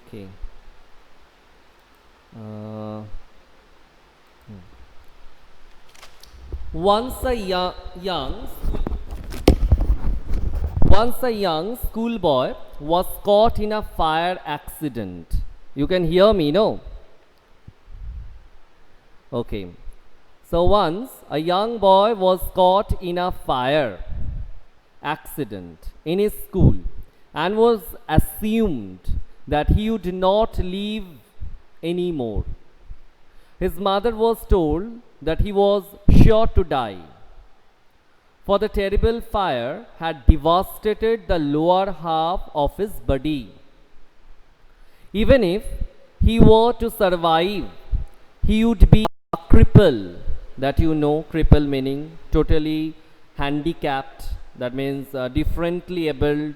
Okay. Uh, once a young schoolboy was caught in a fire accident. You can hear me, no? Okay. So once a young boy was caught in a fire accident in his school and was assumed that he would not live anymore. His mother was told that he was sure to die, for the terrible fire had devastated the lower half of his body. Even if he were to survive, he would be a cripple. That you know, cripple meaning totally handicapped. That means differently abled,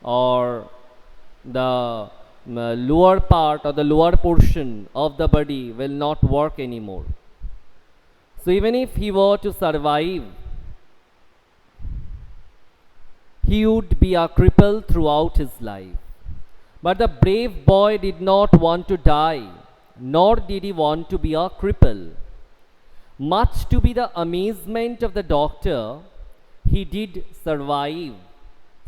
or the lower part or the lower portion of the body will not work anymore. So even if he were to survive, he would be a cripple throughout his life. But the brave boy did not want to die, nor did he want to be a cripple. Much to be the amazement of the doctor, he did survive.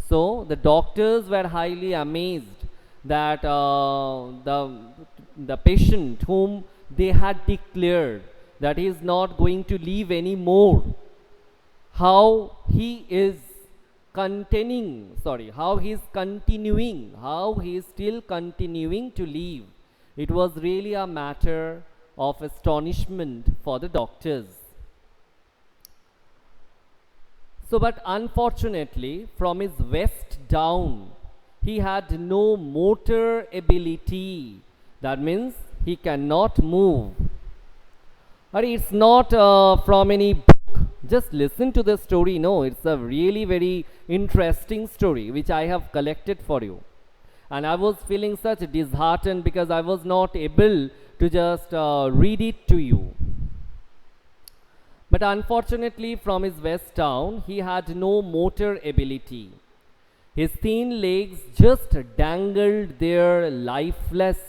So the doctors were highly amazed that the patient whom they had declared that he is not going to live anymore, how he is how he is still continuing to live. It was really a matter of astonishment for the doctors. So, but unfortunately, from his waist down, he had no motor ability. That means he cannot move. But it's not from any book. Just listen to the story. No, it's a really very interesting story which I have collected for you. And I was feeling such disheartened because I was not able to just read it to you. But unfortunately, from his waist down, he had no motor ability. His thin legs just dangled there lifeless.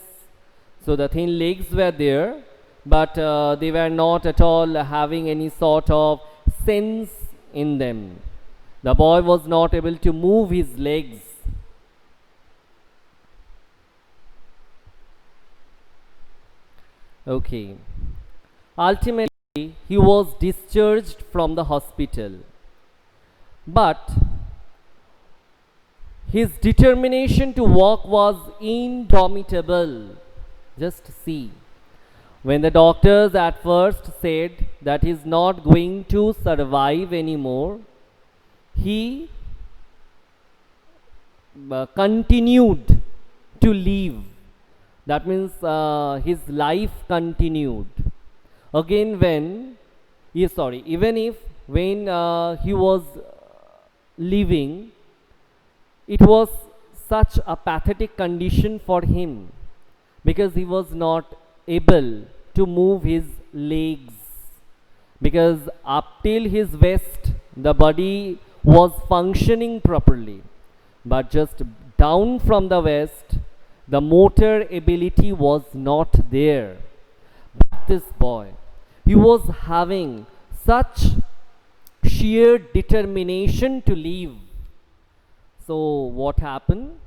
So the thin legs were there, but they were not at all having any sort of sense in them. The boy was not able to move his legs. Okay. Ultimately, he was discharged from the hospital. But his determination to walk was indomitable. Just see. When the doctors at first said that he is not going to survive anymore, he continued to live. That means his life continued. Again, even if when he was living, it was such a pathetic condition for him because he was not able to move his legs, because up till his waist the body was functioning properly, but just down from the waist the motor ability was not there. But this boy, he was having such sheer determination to live. So what happened?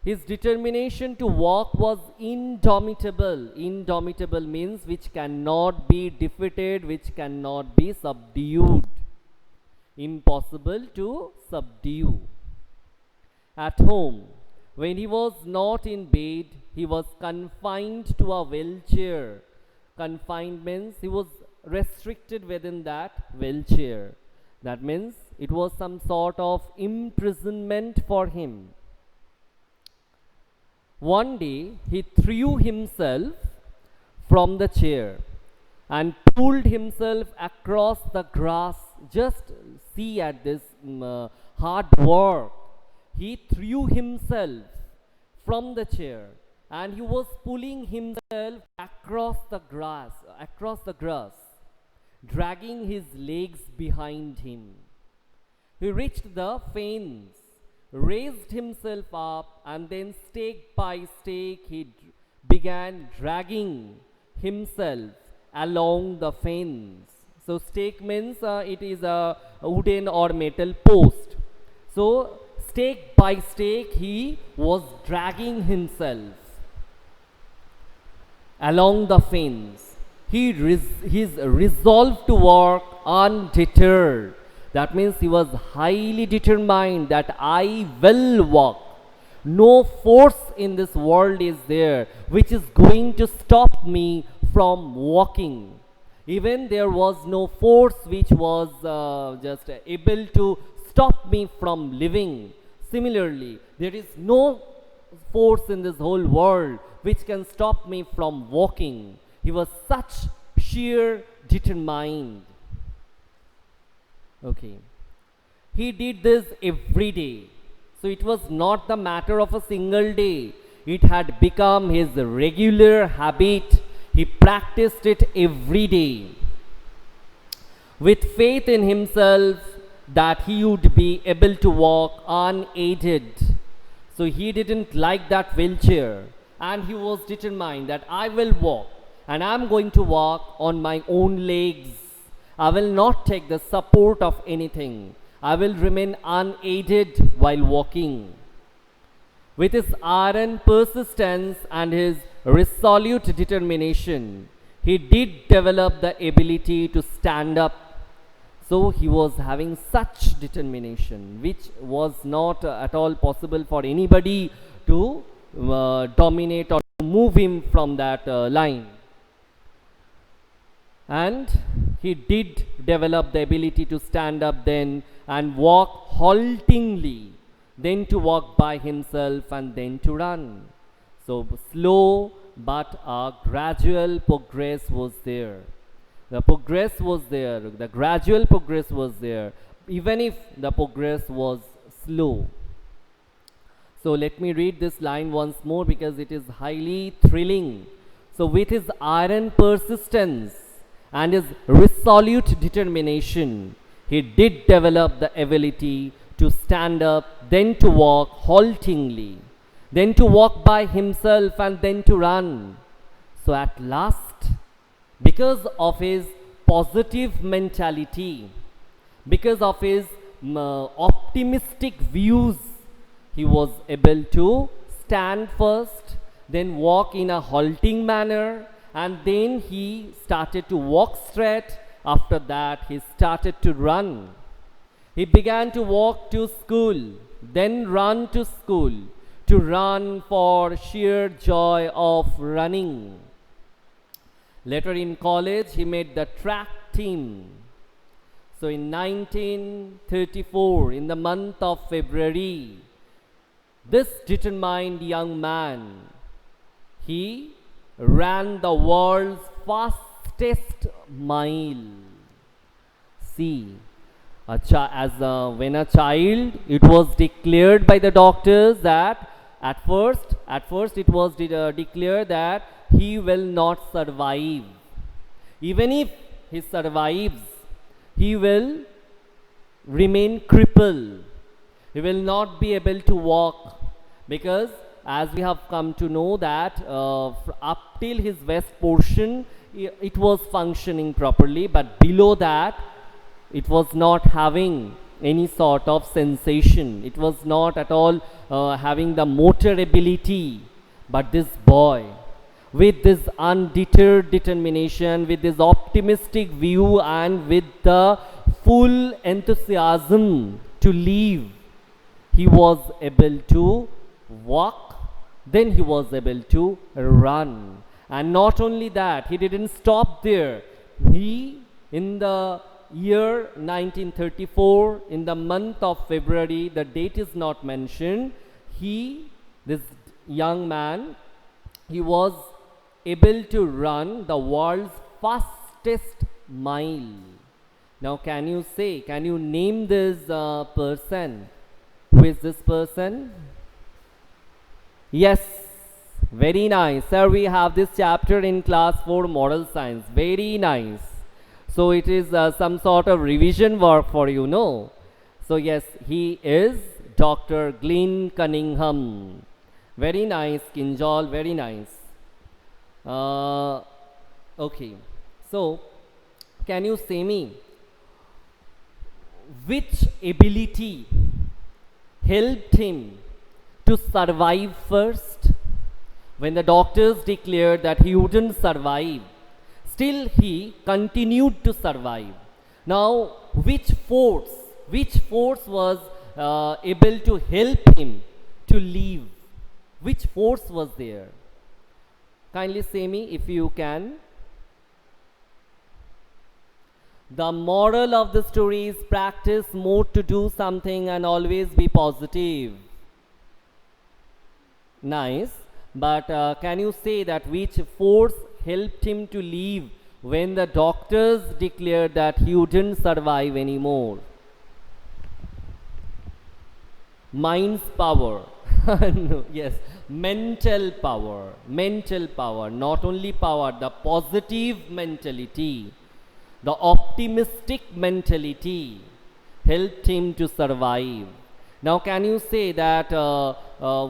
His determination to walk was indomitable. Indomitable means which cannot be defeated, which cannot be subdued. Impossible to subdue. At home, when he was not in bed, he was confined to a wheelchair. Confined means he was restricted within that wheelchair. That means it was some sort of imprisonment for him. One day he threw himself from the chair and pulled himself across the grass. Just see at this hard work. He threw himself from the chair and he was pulling himself across the grass, dragging his legs behind him. He reached the fence raised himself up, and then stake by stake he began dragging himself along the fence. So stake means it is a wooden or metal post. So stake by stake he was dragging himself along the fence. His resolved to work undeterred. That means he was highly determined that I will walk. No force in this world is there which is going to stop me from walking. Even there was no force which was just able to stop me from living. Similarly, there is no force in this whole world which can stop me from walking. He was such sheer determined. Okay. He did this every day. So it was not the matter of a single day. It had become his regular habit. He practiced it every day. With faith in himself that he would be able to walk unaided. So he didn't like that wheelchair. And he was determined that I will walk. And I'm going to walk on my own legs. I will not take the support of anything. I will remain unaided while walking. With his iron persistence and his resolute determination, he did develop the ability to stand up. So he was having such determination, which was not at all possible for anybody to dominate or move him from that line. And he did develop the ability to stand up then and walk haltingly, then to walk by himself and then to run. So slow but a gradual progress was there. The progress was there, the gradual progress was there, even if the progress was slow. So let me read this line once more because it is highly thrilling. So with his iron persistence and his resolute determination, he did develop the ability to stand up, then to walk haltingly, then to walk by himself and then to run. So at last, because of his positive mentality, because of his optimistic views, he was able to stand first, then walk in a halting manner, and then he started to walk straight. After that, he started to run. He began to walk to school, then run to school, to run for sheer joy of running. Later in college, he made the track team. So in 1934, in the month of February, this determined young man, he ran the world's fastest mile. See, when a child, it was declared by the doctors that at first it was declared that he will not survive. Even if he survives, he will remain crippled. He will not be able to walk, because as we have come to know that up till his waist portion it was functioning properly, but below that it was not having any sort of sensation. It was not at all having the motor ability. But this boy, with this undeterred determination, with this optimistic view, and with the full enthusiasm to live, he was able to walk, then he was able to run. And not only that, he didn't stop there. He, in the year 1934, in the month of February, the date is not mentioned, this young man, he was able to run the world's fastest mile. Now can you name this person? Who is this person? Yes, very nice. Sir, we have this chapter in class 4 moral science. Very nice. So it is some sort of revision work for you, no? So yes, he is Dr. Glenn Cunningham. Very nice, Kinjal, very nice. Uh, okay, so can you say me which ability helped him to survive first? When the doctors declared that he wouldn't survive, still he continued to survive. Now, which force was able to help him to live? Which force was there? Kindly say me if you can. The moral of the story is practice more to do something and always be positive. Nice. But can you say that which force helped him to live when the doctors declared that he wouldn't survive anymore? Mind's power. No, yes, mental power. Mental power. Not only power, the positive mentality, the optimistic mentality helped him to survive. Now, can you say that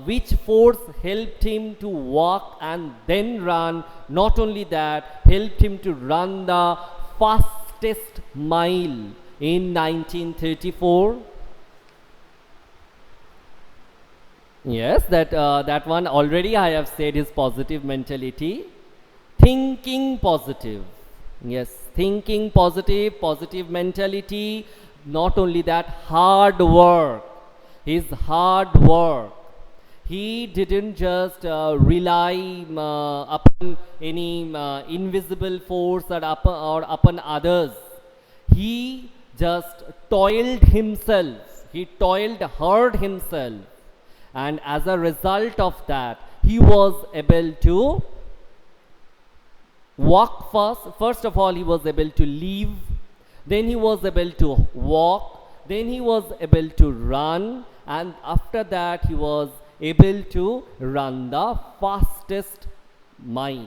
which force helped him to walk and then run? Not only that, helped him to run the fastest mile in 1934. Yes, that one already I have said is positive mentality. Thinking positive. Yes, thinking positive, positive mentality. Not only that, hard work. His hard work. He didn't just rely upon any invisible force or upon others. He just toiled himself. He toiled hard himself. And as a result of that, he was able to walk fast. First of all, he was able to live. Then he was able to walk. Then he was able to run. And after that, he was able to run the fastest mile.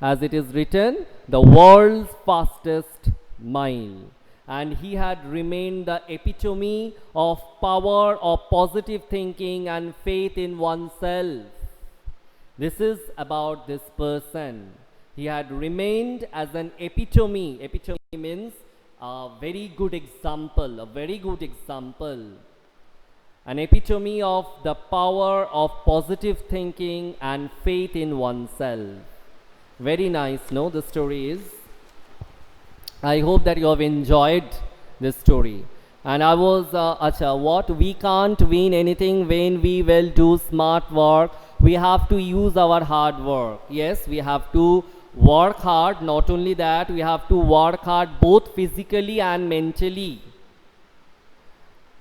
As it is written, the world's fastest mile. And he had remained the epitome of power of positive thinking and faith in oneself. This is about this person. He had remained as an epitome. Epitome means a very good example, a very good example. An epitome of the power of positive thinking and faith in oneself. Very nice, no? The story is. I hope that you have enjoyed this story. And I was, acha, what? We can't win anything when we will do smart work. We have to use our hard work. Yes, we have to work hard. Not only that, we have to work hard both physically and mentally.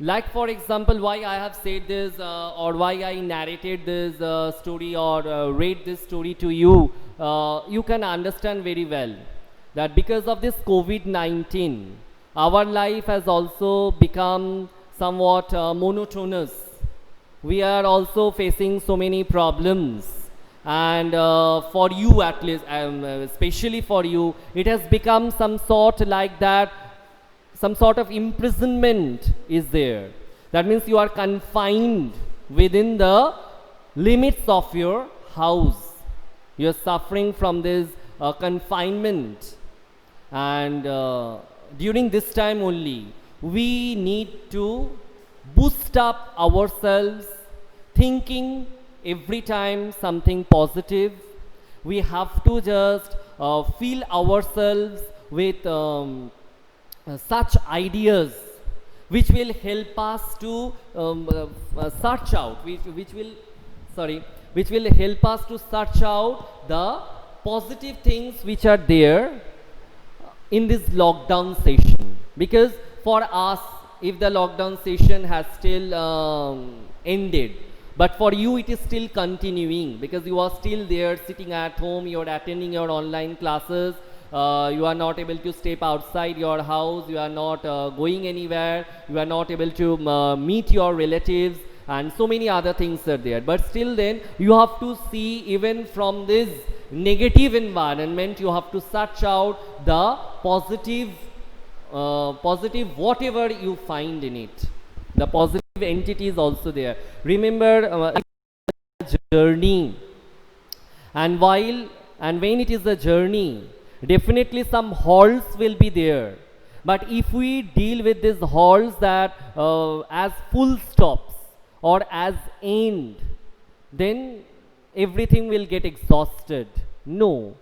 Like for example, why I have said this or why I narrated this story or read this story to you, you can understand very well that because of this COVID-19, our life has also become somewhat monotonous. We are also facing so many problems, and for you at least, especially for you, it has become some sort like that, some sort of imprisonment is there. That means you are confined within the limits of your house. You are suffering from this confinement. And during this time only, we need to boost up ourselves, thinking every time something positive. We have to just fill ourselves with such ideas which will help us to search out, which will help us to search out the positive things which are there in this lockdown session. Because for us, if the lockdown session has still ended, but for you it is still continuing because you are still there sitting at home, you are attending your online classes, you are not able to step outside your house, you are not going anywhere, you are not able to meet your relatives, and so many other things are there. But still then you have to see, even from this negative environment, you have to search out the positive, positive whatever you find in it. The positive entity is also there. Remember, journey, and while and when it is a journey, definitely some halts will be there. But if we deal with these halts that as full stops or as end, then everything will get exhausted. No,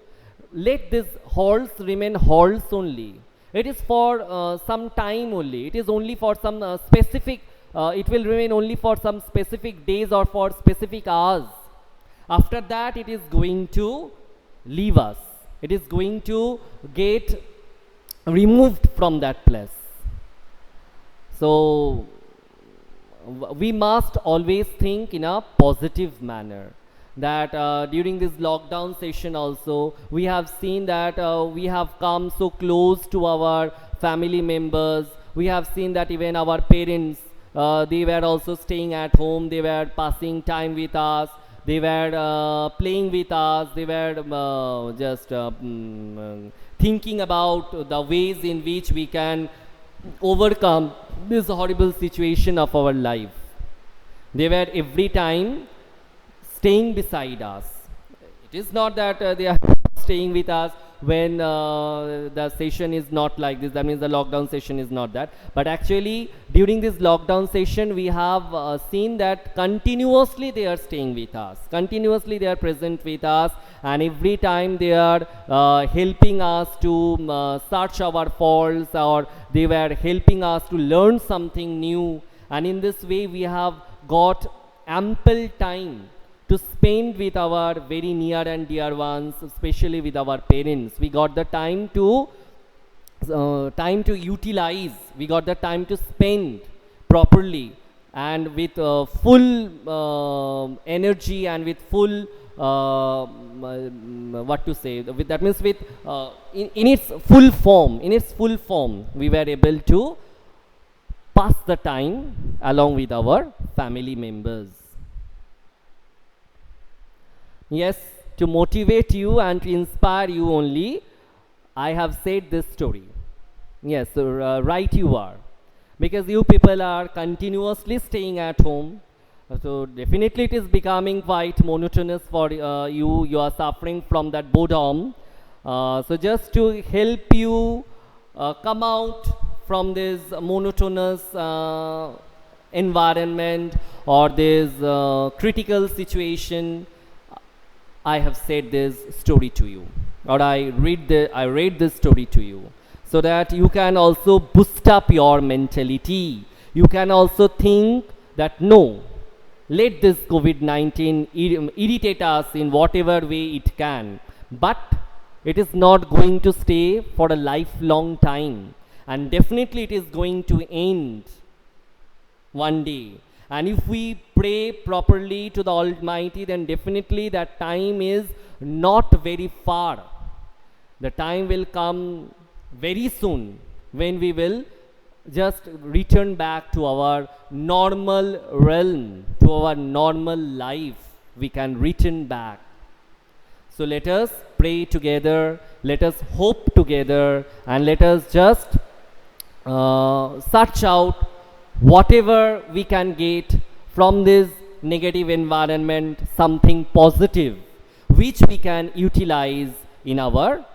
let these halts remain halts only. It is for some time only. It is only for some specific it will remain only for some specific days or for specific hours. After that, it is going to leave us. It is going to get removed from that place. So we must always think in a positive manner. That during this lockdown session also, we have seen that we have come so close to our family members. We have seen that even our parents, they were also staying at home. They were passing time with us. They were playing with us. They were just thinking about the ways in which we can overcome this horrible situation of our life. They were every time staying beside us. It is not that they are staying with us when the session is not like this. That means the lockdown session is not that. But actually, during this lockdown session, we have seen that continuously they are staying with us. Continuously they are present with us, and every time they are helping us to search our faults, or they were helping us to learn something new. And in this way, we have got ample time to spend with our very near and dear ones, especially with our parents. We got the time to utilize. We got the time to spend properly and with full energy and with full what to say, with, that means with in its full form. In its full form, we were able to pass the time along with our family members. Yes, to motivate you and to inspire you only, I have said this story. Yes, so right you are. Because you people are continuously staying at home. So definitely it is becoming quite monotonous for you. You are suffering from that boredom. So just to help you come out from this monotonous environment or this critical situation, I have said this story to you, or I read this story to you, so that you can also boost up your mentality. You can also think that no, let this COVID-19 irritate us in whatever way it can, but it is not going to stay for a lifelong time, and definitely it is going to end one day. And if we pray properly to the Almighty, then definitely that time is not very far. The time will come very soon when we will just return back to our normal realm, to our normal life. We can return back. So let us pray together, let us hope together, and let us just search out whatever we can get from this negative environment, something positive which we can utilize in our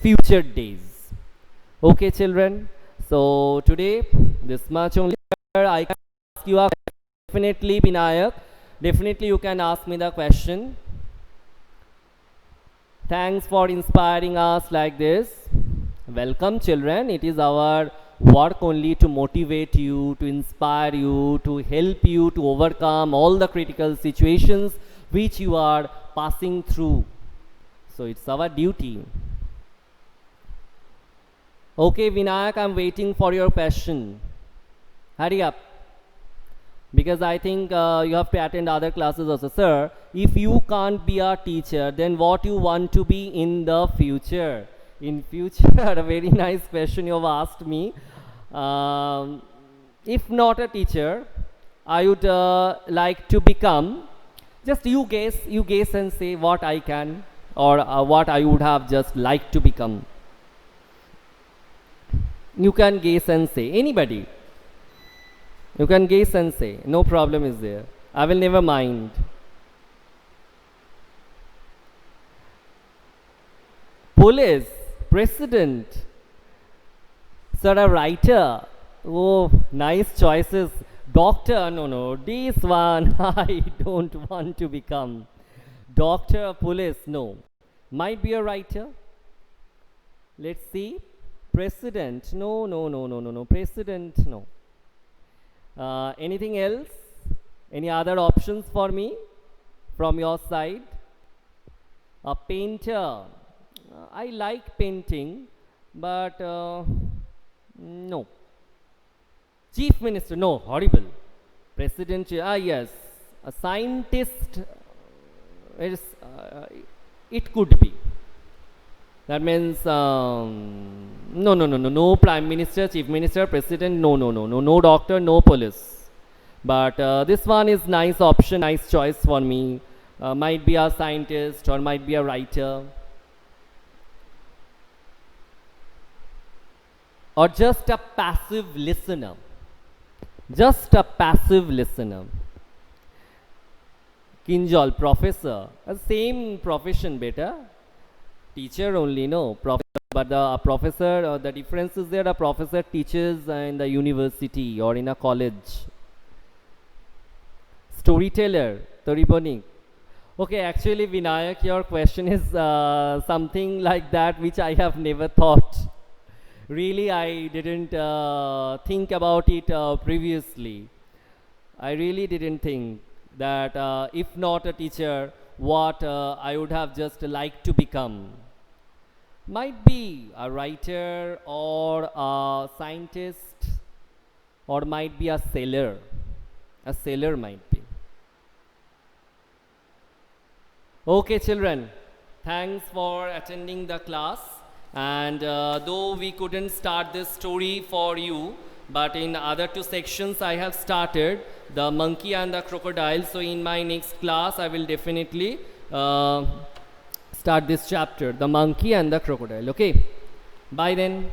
future days. Okay, children. So today, this much only. I can ask you a definitely, Binayak. Definitely, you can ask me the question. Thanks for inspiring us like this. Welcome, children. It is our work only to motivate you, to inspire you, to help you to overcome all the critical situations which you are passing through. So it's our duty. Okay, Vinayak, I'm waiting for your question. Hurry up, because I think you have to attend other classes also. Sir, if you can't be a teacher, then what you want to be in the future? In future, a very nice question you have asked me. If not a teacher, I would like to become, just you guess and say what I can, or what I would have just liked to become. You can guess and say, anybody. You can guess and say. No problem is there. I will never mind. Police, president, sir, a writer. Oh, nice choices. Doctor, no, no, this one I don't want to become. Doctor, police, no. Might be a writer. Let's see. President, no, no, no, no, no, no. President, no. Anything else? Any other options for me from your side? A painter. I like painting, but no. Chief Minister, no, horrible. President, yes. A scientist, it, is, it could be. That means no, no, no, no, no Prime Minister, Chief Minister, President, no, no, no, no, no doctor, no police. But this one is nice option, nice choice for me. Might be a scientist or might be a writer. Or just a passive listener. Just a passive listener. Kinjal, professor, same profession, beta. Teacher only, no. But the professor, the difference is there. A professor teaches in the university or in a college. Storyteller, Toribonik. Okay, actually, Vinayak, your question is something like that which I have never thought. Really, I didn't think about it previously. I really didn't think that if not a teacher, what I would have just liked to become. Might be a writer or a scientist, or might be a sailor. A sailor might be. Okay, children, thanks for attending the class. And though we couldn't start this story for you, but in other two sections I have started the monkey and the crocodile. So in my next class I will definitely start this chapter, the monkey and the crocodile. Okay, bye then.